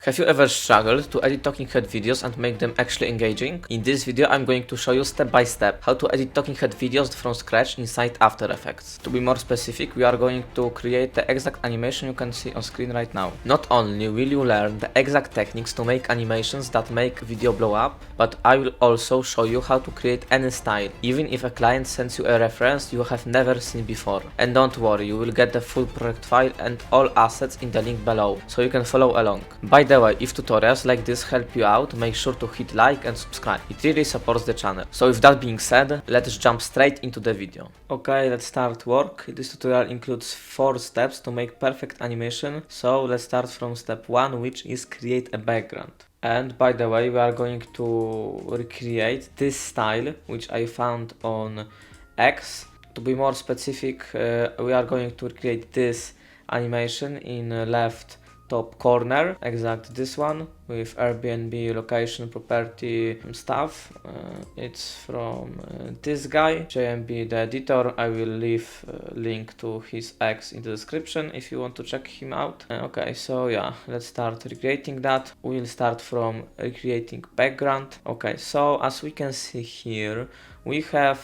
Have you ever struggled to edit talking head videos and make them actually engaging? In this video I'm going to show you step by step how to edit talking head videos from scratch inside After Effects. To be more specific, we are going to create the exact animation you can see on screen right now. Not only will you learn the exact techniques to make animations that make video blow up, but I will also show you how to create any style, even if a client sends you a reference you have never seen before. And don't worry, you will get the full project file and all assets in the link below, so you can follow along. By the way, if tutorials like this help you out, make sure to hit like and subscribe. It really supports the channel. So with that being said, let's jump straight into the video. Okay, let's start work. This tutorial includes 4 steps to make perfect animation. So let's start from step 1, which is create a background. And by the way, we are going to recreate this style, which I found on X. To be more specific, we are going to recreate this animation in left top corner, exact this one, with Airbnb location property stuff. It's from this guy, JMB the editor. I will leave a link to his X in the description if you want to check him out. Okay, so yeah, let's start recreating that. We'll start from recreating background. Okay, so as we can see here, we have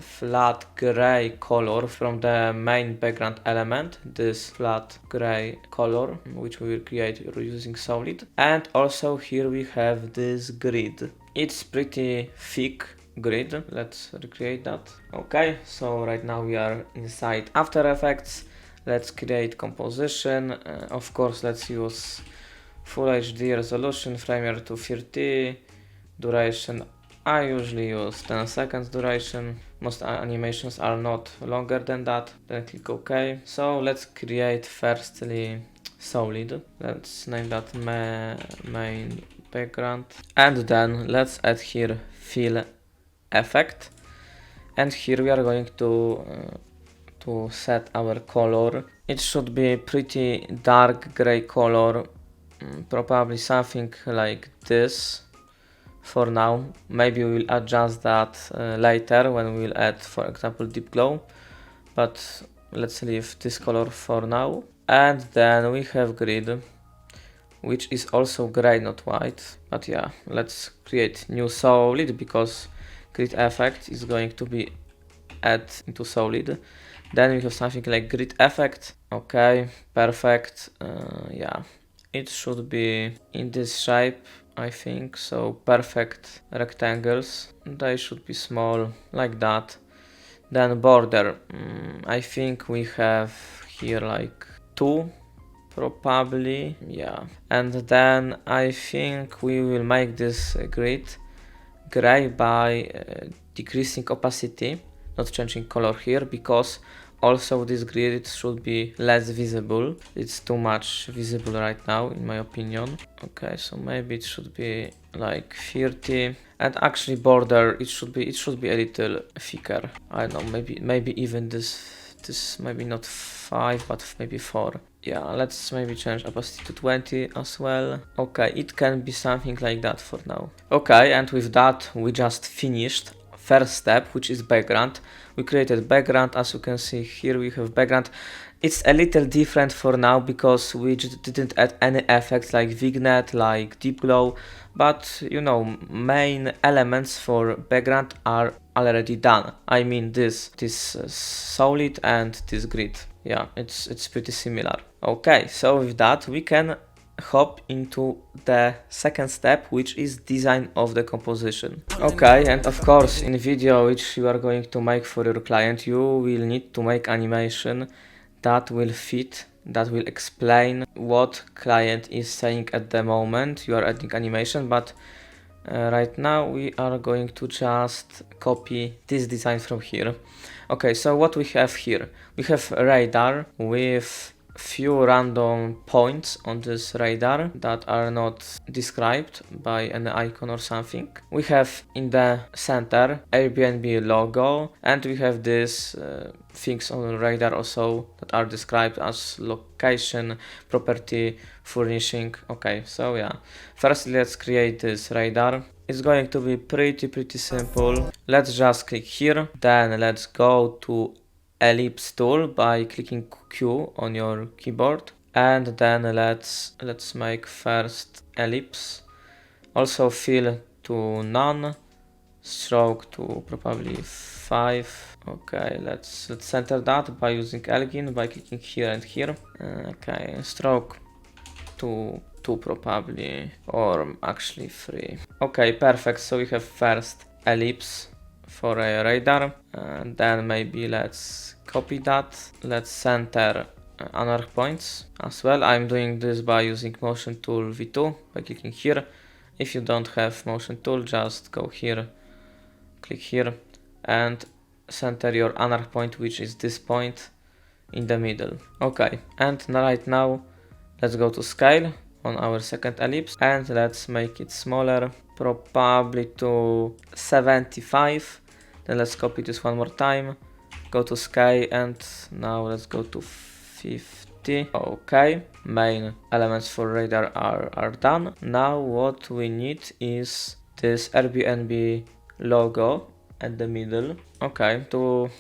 flat gray color from the main background element, this flat gray color, which we will create using solid. And also here we have this grid. It's pretty thick grid. Let's recreate that. Okay, so right now we are inside After Effects. Let's create composition. Of course, let's use Full HD resolution, frame rate 230, duration I usually use 10 seconds duration. Most animations are not longer than that. Then click OK. So let's create firstly solid. Let's name that main background. And then let's add here fill effect. And here we are going to set our color. It should be pretty dark gray color, probably something like this. For now, maybe we will adjust that later when we will add, for example, deep glow, but let's leave this color for now. And then we have grid, which is also gray, not white. But yeah, let's create new solid because grid effect is going to be add into solid. Then we have something like grid effect. Okay, perfect. Yeah, it should be in this shape, I think. So perfect rectangles, they should be small like that. Then border, I think we have here like 2 probably, yeah. And then I think we will make this grid gray by decreasing opacity, not changing color here, because also this grid should be less visible. It's too much visible right now, in my opinion. Okay, so maybe it should be like 30. And actually border, it should be a little thicker. I don't know, maybe even this maybe not 5 but maybe 4. Yeah, let's maybe change opacity to 20 as well. Okay, it can be something like that for now. Okay, and with that we just finished first step, which is background. We created background. As you can see here, we have background. It's a little different for now because we just didn't add any effects like vignette, like deep glow, but you know, main elements for background are already done. I mean this solid and this grid. Yeah, it's pretty similar. Okay, so with that we can hop into the second step, which is design of the composition. Okay, and of course in video which you are going to make for your client, you will need to make animation that will fit, that will explain what client is saying at the moment you are adding animation. But right now we are going to just copy this design from here. Okay, so what we have here, we have a radar with few random points on this radar that are not described by an icon or something. We have in the center Airbnb logo, and we have these things on the radar also that are described as location, property, furnishing. Okay, so yeah, first let's create this radar. It's going to be pretty simple. Let's just click here, then let's go to ellipse tool by clicking Q on your keyboard, and then let's make first ellipse. Also fill to none, stroke to probably 5. Okay, let's center that by using Elgin, by clicking here and here. Okay, stroke to 2 probably, or actually 3. Okay, perfect. So we have first ellipse for a radar, and then maybe let's copy that. Let's center another points as well. I'm doing this by using motion tool V2 by clicking here. If you don't have motion tool, just go here, click here, and center your another point, which is this point in the middle. Okay, and right now let's go to scale on our second ellipse and let's make it smaller, probably to 75. Then let's copy this one more time, go to scale, and now let's go to 50. Okay, main elements for radar are done. Now what we need is this Airbnb logo at the middle. Okay, to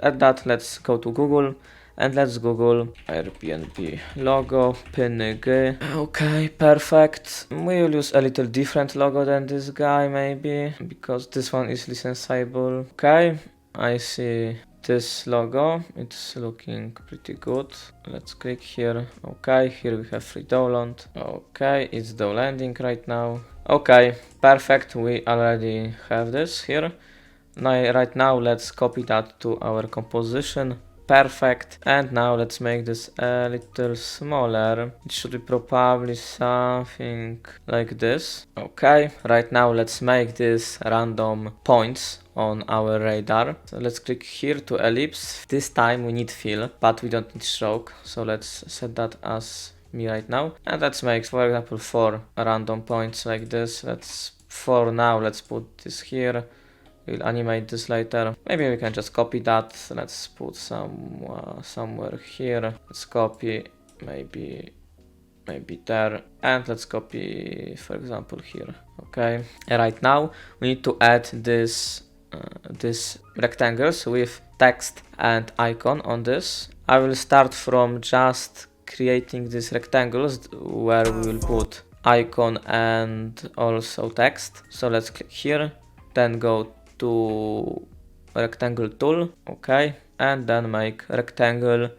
add that, let's go to Google and let's Google Airbnb logo PNG. Okay, perfect. We will use a little different logo than this guy maybe, because this one is licensable. Okay, I see this logo, it's looking pretty good. Let's click here. Okay, here we have free download. Okay, it's downloading right now. Okay, perfect, we already have this here. Now, right now let's copy that to our composition. Perfect. And now let's make this a little smaller. It should be probably something like this. Okay, right now let's make this random points on our radar. So let's click here to ellipse. This time we need fill, but we don't need stroke. So let's set that as me right now. And let's make, for example, 4 random points like this. For now, let's put this here. We'll animate this later. Maybe we can just copy that. Let's put somewhere here. Let's copy, maybe there, and let's copy, for example, here. Okay. Right now we need to add this rectangles with text and icon on this. I will start from just creating these rectangles where we will put icon and also text. So let's click here, then go to rectangle tool. Okay, and then make rectangle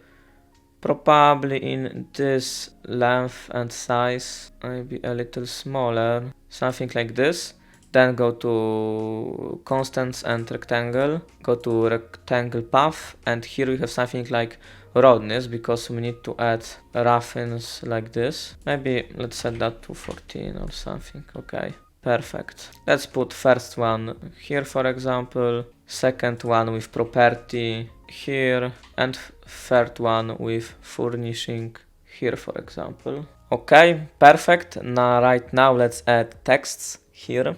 probably in this length and size, maybe a little smaller, something like this. Then go to constants and rectangle, go to rectangle path, and here we have something like roundness, because we need to add roughness like this. Maybe let's set that to 14 or something. Okay, perfect. Let's put first one here, for example, second one with property here, and third one with furnishing here, for example. Okay, perfect. Now right now let's add texts here.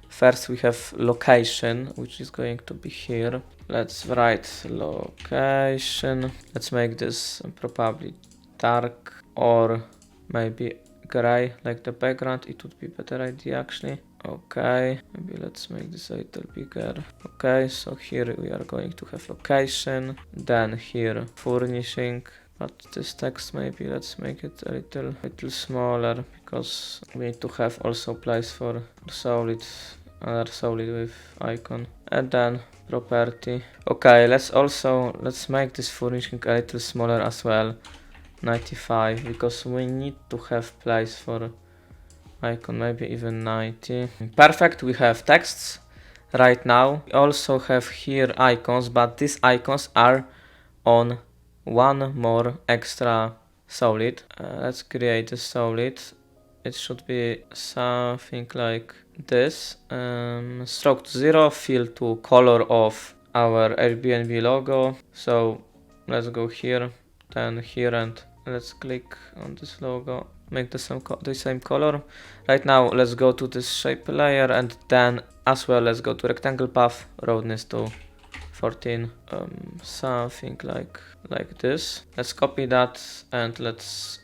First we have location, which is going to be here. Let's write location. Let's make this probably dark or maybe gray like the background. It would be better idea actually. Okay, maybe let's make this a little bigger. Okay, so here we are going to have location, then here furnishing, but this text maybe let's make it a little smaller, because we need to have also place for solid, another solid with icon, and then property. Okay, let's make this furnishing a little smaller as well, 95, because we need to have place for icon, maybe even 90. Perfect, we have texts right now. We also have here icons, but these icons are on one more extra solid. Let's create a solid. It should be something like this. Stroke to 0, fill to color of our Airbnb logo. So let's go here, then here, and let's click on this logo. Make the same color. Right now let's go to this shape layer, and then as well let's go to rectangle path, roundness to 14, something like this. Let's copy that and let's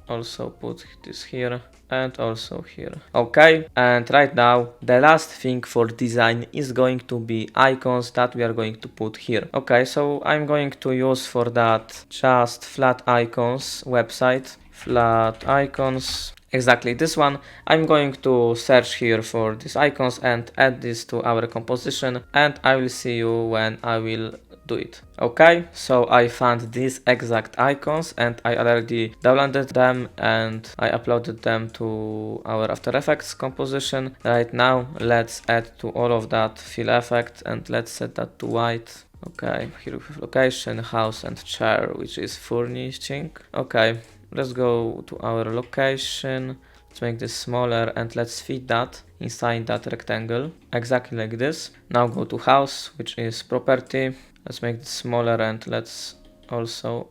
also put this here and also here. Okay, and right now the last thing for design is going to be icons that we are going to put here. Okay, so I'm going to use for that just flat icons website, flat icons. Exactly this one. I'm going to search here for these icons and add this to our composition, and I will see you when I will do it. Okay, so I found these exact icons and I already downloaded them and I uploaded them to our After Effects composition. Right now let's add to all of that fill effect and let's set that to white. Okay, here we have location, house and chair, which is furnishing. Okay, let's go to our location. Let's make this smaller and let's fit that inside that rectangle, exactly like this. Now go to house, which is property. Let's make this smaller and let's also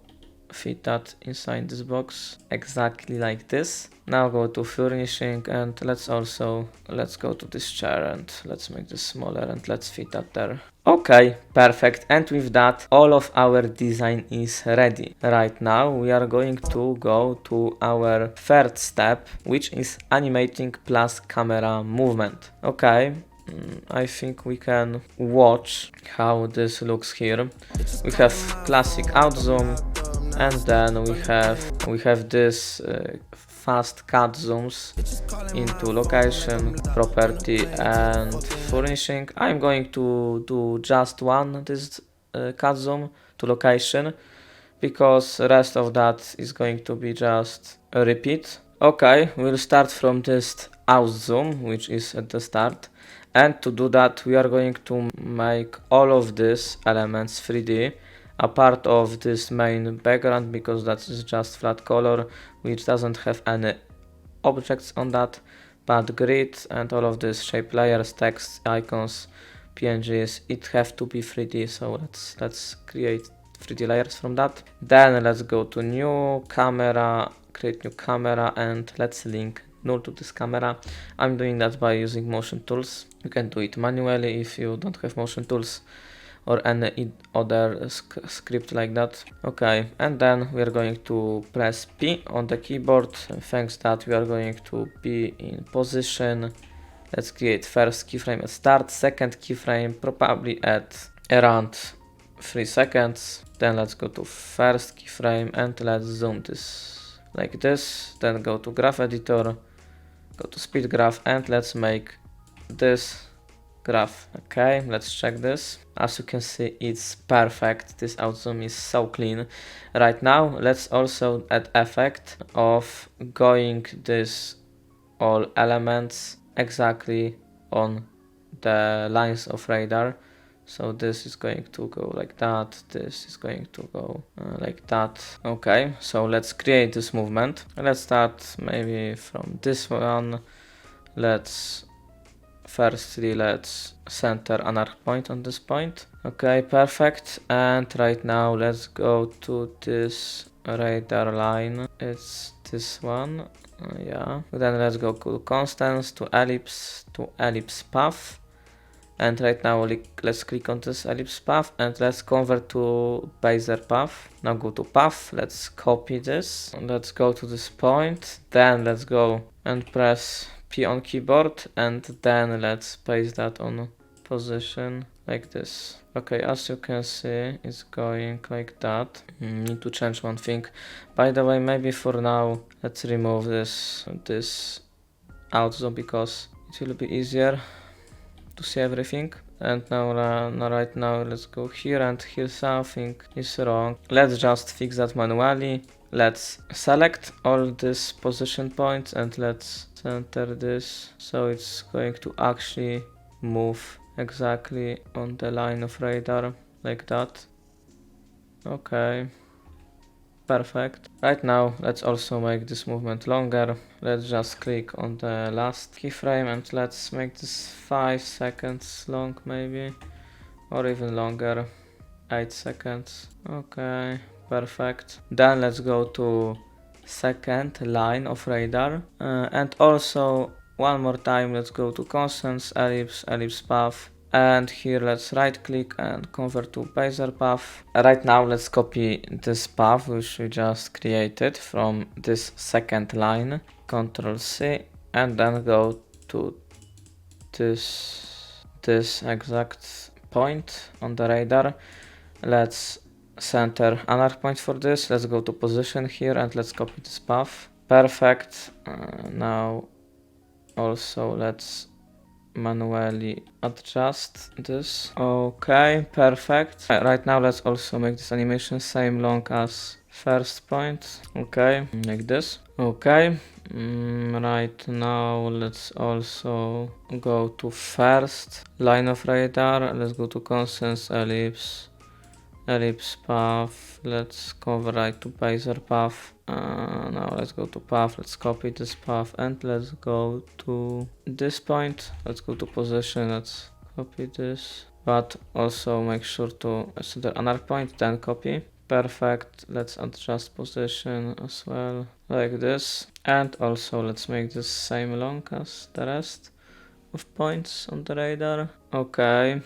fit that inside this box, exactly like this. Now go to furnishing and let's go to this chair and let's make this smaller and let's fit that there. Okay, perfect. And with that, all of our design is ready. Right now, we are going to go to our third step, which is animating plus camera movement. Okay. I think we can watch how this looks here. We have classic outzoom, and then we have this fast cut zooms into location, property and furnishing. I'm going to do just one this cut zoom to location because the rest of that is going to be just a repeat. Okay, we'll start from this outzoom, which is at the start. And to do that, we are going to make all of these elements 3D, a part of this main background, because that is just flat color, which doesn't have any objects on that, but grid and all of these shape layers, text, icons, PNGs, it have to be 3D. So let's create 3D layers from that. Then let's go to new camera, create new camera, and let's link null to this camera. I'm doing that by using motion tools. You can do it manually if you don't have motion tools or any other script like that. Okay, and then we are going to press P on the keyboard. Thanks that we are going to be in position. Let's create first keyframe at start, second keyframe probably at around 3 seconds. Then let's go to first keyframe and let's zoom this like this. Then go to graph editor, go to speed graph and let's make this graph. Okay, let's check this. As you can see, it's perfect. This outzoom is so clean. Right now, let's also add effect of going this all elements exactly on the lines of radar. So this is going to go like that, this is going to go like that. Okay, so let's create this movement. Let's start maybe from this one. Let's center an arc point on this point. Okay, perfect. And right now let's go to this radar line. It's this one. Yeah. Then let's go to constants, to ellipse path. And right now let's click on this ellipse path and let's convert to Bezier path. Now go to path, let's copy this. Let's go to this point. Then let's go and press P on keyboard and then let's paste that on position like this. Okay, as you can see, it's going like that. Need to change one thing. By the way, maybe for now, let's remove this outzoom because it will be easier to see everything. And now right now let's go here, and here something is wrong. Let's just fix that manually. Let's select all these position points and let's center this so it's going to actually move exactly on the line of radar like that. Okay, perfect. Right now let's also make this movement longer. Let's just click on the last keyframe and let's make this 5 seconds long maybe, or even longer, 8 seconds. Okay, perfect. Then let's go to second line of radar and also one more time let's go to constants, ellipse path and here let's right click and convert to Bezier path. Right now let's copy this path which we just created from this second line, Ctrl C, and then go to this exact point on the radar. Let's center another point for this. Let's go to position here and let's copy this path. Perfect. Now also let's manually adjust this. Okay, perfect. Right now let's also make this animation same long as first point. Okay, like this. Okay. Right now let's also go to first line of radar. Let's go to constants, ellipse path. Let's convert to Bezier path. Now let's go to path. Let's copy this path and let's go to this point. Let's go to position. Let's copy this, but also make sure to center another point, then copy. Perfect. Let's adjust position as well, like this. And also let's make this same long as the rest of points on the radar. Okay.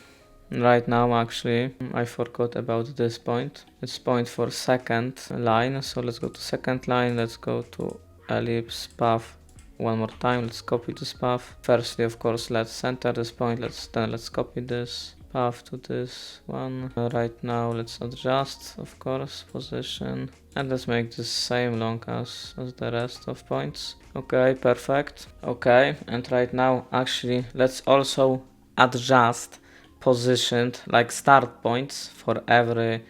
Right now actually I forgot about this point. It's point for second line, so let's go to second line. Let's go to ellipse path one more time. Let's copy this path. Firstly, of course, let's center this point. Let's copy this path to this one. Right now let's adjust, of course, position, and let's make this same long as the rest of points. Okay, perfect. Okay, and right now actually let's also adjust positioned like start points for every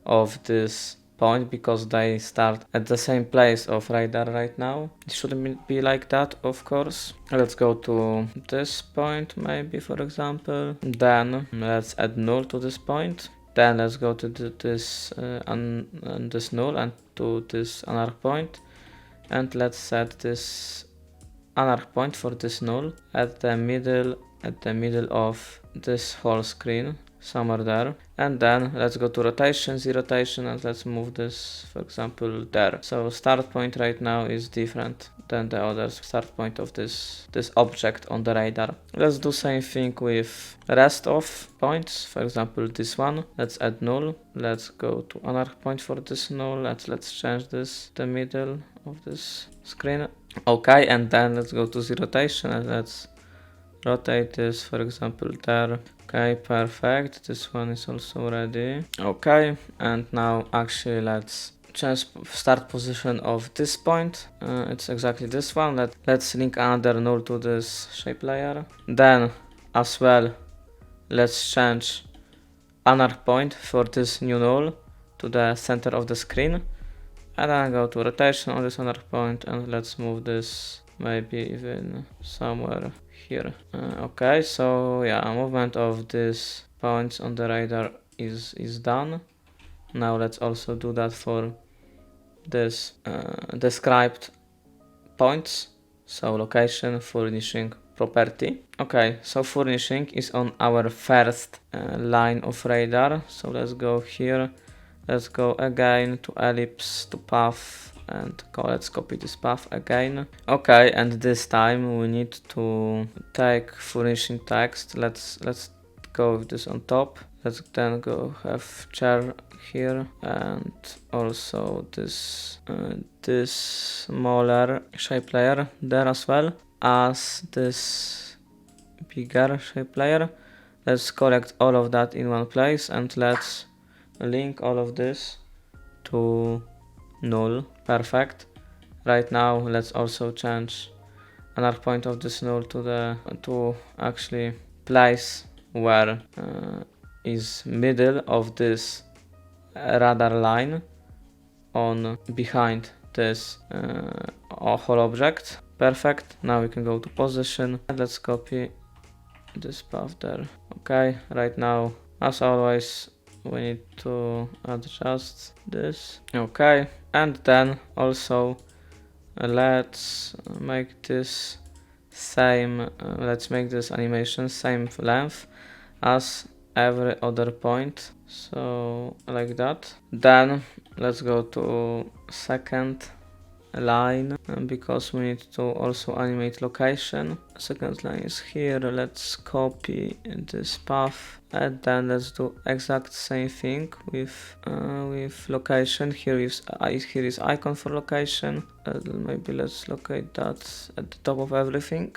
of this point, because they start at the same place of radar right now. It shouldn't be like that, of course. Let's go to this point maybe, for example. Then let's add null to this point. Then let's go to this null and to this another point, and let's set this another point for this null at the middle of this whole screen, somewhere there. And then let's go to rotation, Z rotation, and let's move this, for example, there. So start point right now is different than the other start point of this object on the radar. Let's do same thing with rest of points. For example, this one, let's add null. Let's go to another point for this null. Let's change this the middle of this screen. Okay, and then let's go to Z rotation and let's rotate this, for example, there. Okay, perfect. This one is also ready. Okay, and now actually let's change start position of this point. It's exactly this one. Let's link another null to this shape layer. Then as well let's change another point for this new null to the center of the screen, and then go to rotation on this another point, and let's move this maybe even somewhere here. Okay, so yeah, movement of these points on the radar is done. Now let's also do that for this described points. So location, furnishing, property. Okay, so furnishing is on our first line of radar. So let's go here. Let's go again to ellipse, to path, and let's copy this path again. Okay, and this time we need to take furnishing text. Let's go with this on top. Let's then go have char here, and also this smaller shape layer there as well as this bigger shape layer. Let's collect all of that in one place, and let's link all of this to null. Perfect. Right now let's also change another point of this null to actually place where is middle of this radar line on behind this whole object. Perfect. Now we can go to position and let's copy this path there. Okay, right now as always we need to adjust this. Okay, and then also let's make this same, let's make this animation same length as every other point, so like that. Then let's go to second line because we need to also animate location. Second line is here. Let's copy this path and then let's do exact same thing with location. Here is icon for location. Maybe let's locate that at the top of everything,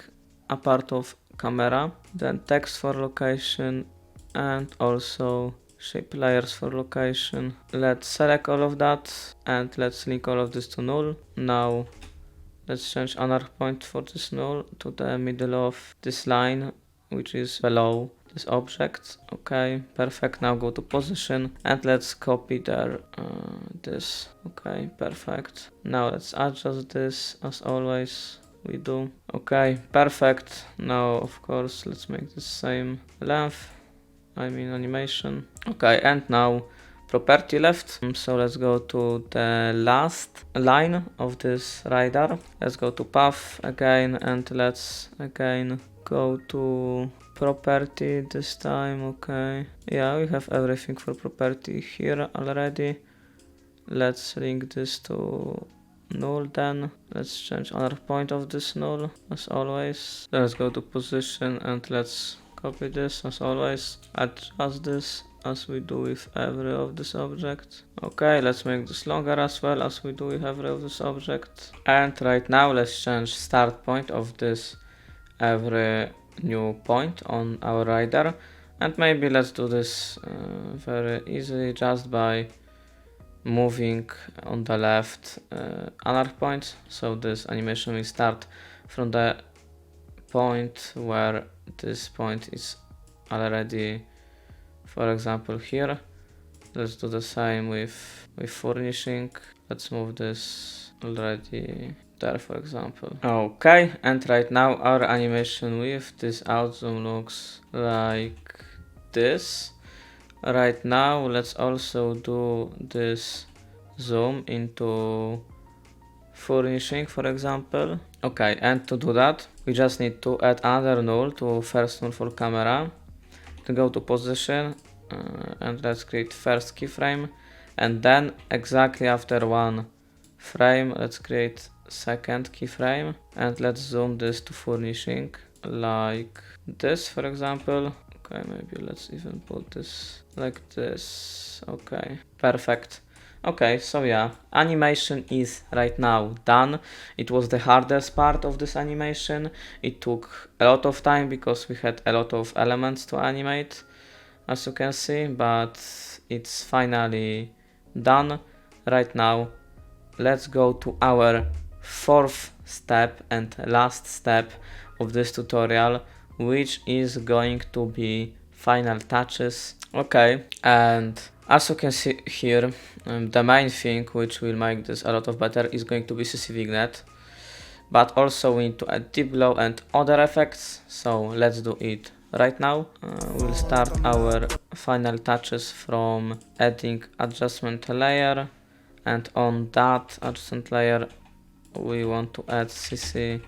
a part of camera. Then text for location and also shape layers for location. Let's select all of that and let's link all of this to null. Now let's change another point for this null to the middle of this line, which is below this object. Okay, perfect. Now go to position and let's copy there this. Okay, perfect. Now let's adjust this as always we do. Okay, perfect. Now of course let's make the same length, I mean animation. Okay, and now property left. So let's go to the last line of this radar. Let's go to path again and let's again go to property this time. Okay, yeah, we have everything for property here already. Let's link this to null then. Let's change another point of this null as always. Let's go to position and let's copy this as always, adjust this as we do with every of this object. Okay, let's make this longer as well as we do with every of this object. And right now let's change start point of this every new point on our radar. And maybe let's do this very easily just by moving on the left another point. So this animation will start from the point where this point is already, for example here. Let's do the same with furnishing. Let's move this already there, for example. Okay, and right now our animation with this outzoom looks like this. Right now let's also do this zoom into furnishing, for example. Okay, and to do that we just need to add another null to first null for camera. To go to position and let's create first keyframe, and then exactly after one frame let's create second keyframe, and let's zoom this to furnishing like this, for example. Okay, maybe let's even put this like this. Okay, perfect. Okay, so yeah, animation is right now done. It was the hardest part of this animation. It took a lot of time because we had a lot of elements to animate, as you can see, but it's finally done. Right now let's go to our fourth step and last step of this tutorial, which is going to be final touches. Okay, and as you can see here, the main thing which will make this a lot of better is going to be CC Vignette, but also we need to add deep glow and other effects, so let's do it right now. We'll start our final touches from adding adjustment layer, and on that adjustment layer we want to add CC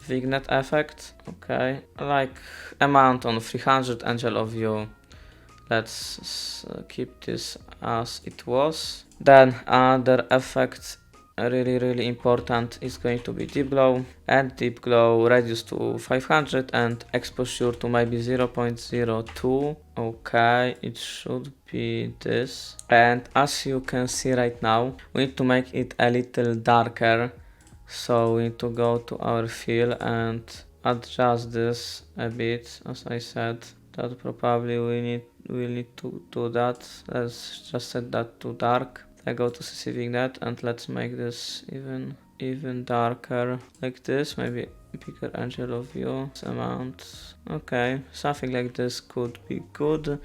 Vignette effect. Okay, like amount on 300, angle of view. Let's keep this as it was. Then other effect really important is going to be deep glow, and deep glow reduce to 500 and exposure to maybe 0.02. Okay, it should be this. And as you can see right now, we need to make it a little darker, so we need to go to our fill and adjust this a bit. As I said, that probably we'll need to do that. Let's just set that to dark. I go to CC Vignette and let's make this even darker like this. Maybe bigger angle of view, this amount. Okay, something like this could be good.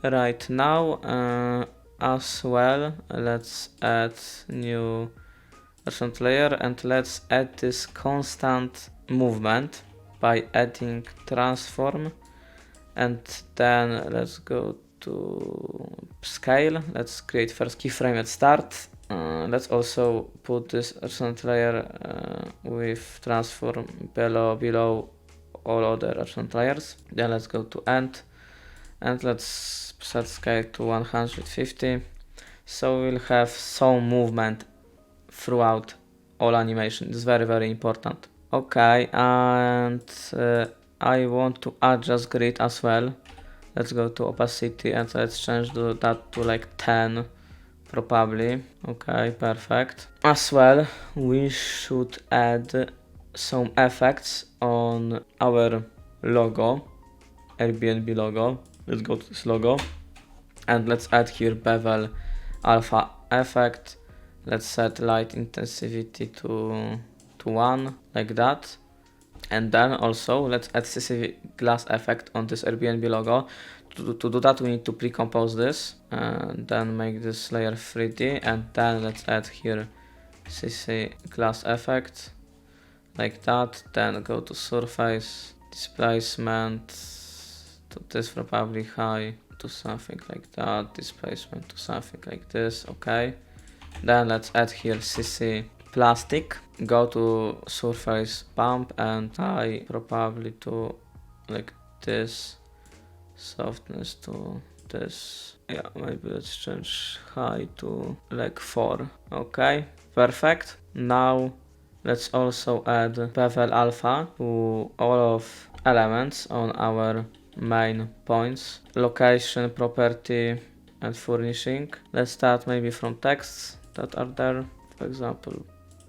Right now as well, let's add new accent layer and let's add this constant movement by adding transform. And then let's go to scale. Let's create first keyframe at start. Let's also put this accent layer with transform below all other accent layers. Then let's go to end and let's set scale to 150. So we'll have some movement throughout all animation. It's very, very important. Okay, and I want to adjust grid as well. Let's go to opacity and let's change that to like 10 probably. Okay, perfect. As well, we should add some effects on our logo, Airbnb logo. Let's go to this logo and let's add here bevel alpha effect. Let's set light intensity to 1 like that. And then also let's add CC glass effect on this Airbnb logo. To do that, we need to pre-compose this and then make this layer 3D, and then let's add here CC glass effect like that. Then go to surface, displacement to this probably high, to something like that, displacement to something like this. Okay, then let's add here CC plastic, go to surface bump and high probably to like this, softness to this. Yeah, maybe let's change high to like 4. Okay, perfect. Now let's also add bevel alpha to all of elements on our main points, location, property and furnishing. Let's start maybe from texts that are there. For example,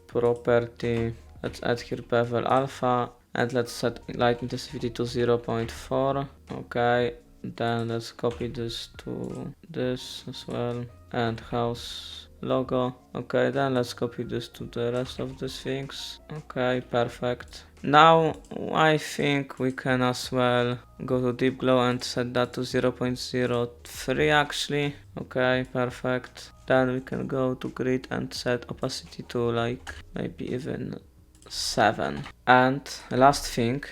property, let's add here bevel alpha and let's set light intensity to 0.4. Okay, then let's copy this to this as well, and house logo. Okay, then let's copy this to the rest of these things. Okay, perfect. Now I think we can as well go to deep glow and set that to 0.03 actually. Okay, perfect. Then we can go to grid and set opacity to like maybe even 7. And last thing,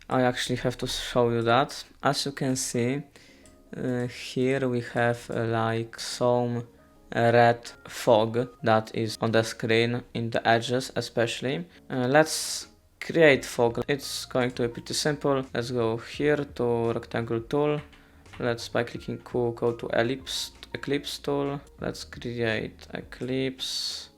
I actually have to show you that. As you can see, here we have like some red fog that is on the screen in the edges especially. Let's create fog. It's going to be pretty simple. Let's go here to rectangle tool. Let's by clicking Q go to ellipse tool. Let's create ellipse.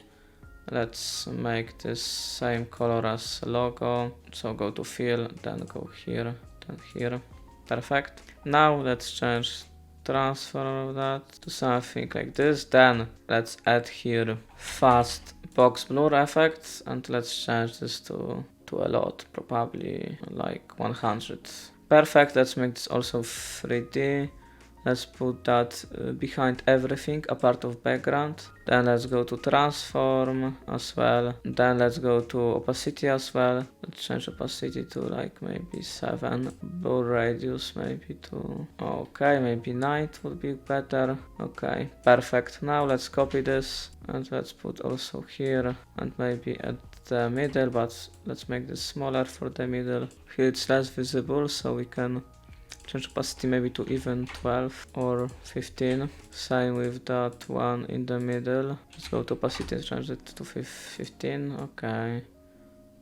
Let's make this same color as logo. So go to fill, then go here, then here. Perfect. Now let's change transfer of that to something like this. Then let's add here fast box blur effects and let's change this to a lot, probably like 100. Perfect. Let's make this also 3D. Let's put that behind everything, a part of background. Then let's go to transform as well. Then let's go to opacity as well. Let's change opacity to like maybe 7. Blur radius maybe to, okay, maybe 9 would be better. Okay, perfect. Now let's copy this and let's put also here and maybe at the middle, but let's make this smaller for the middle. Here it's less visible, so we can change opacity maybe to even 12 or 15. Same with that one in the middle. Let's go to opacity and change it to 15. Okay,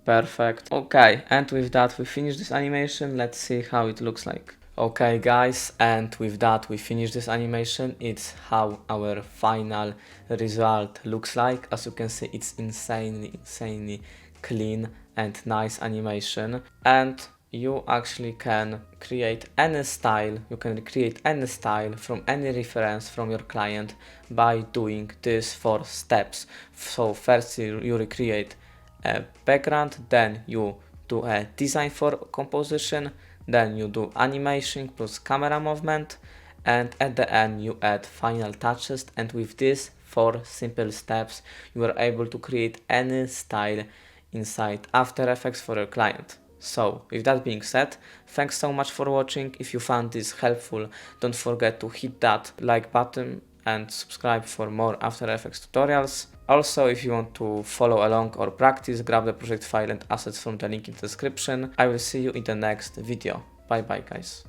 perfect. Okay, and with that we finish this animation. Let's see how it looks like. Okay guys, and with that we finish this animation. It's how our final result looks like. As you can see, it's insanely clean and nice animation, and you actually can create any style. You can create any style from any reference from your client by doing these 4 steps. So first you recreate a background, then you do a design for composition, then you do animation plus camera movement, and at the end you add final touches. And with these 4 simple steps you are able to create any style inside After Effects for your client. So with that being said, thanks so much for watching. If you found this helpful, don't forget to hit that like button and subscribe for more After Effects tutorials. Also, if you want to follow along or practice, grab the project file and assets from the link in the description. I will see you in the next video. Bye bye guys.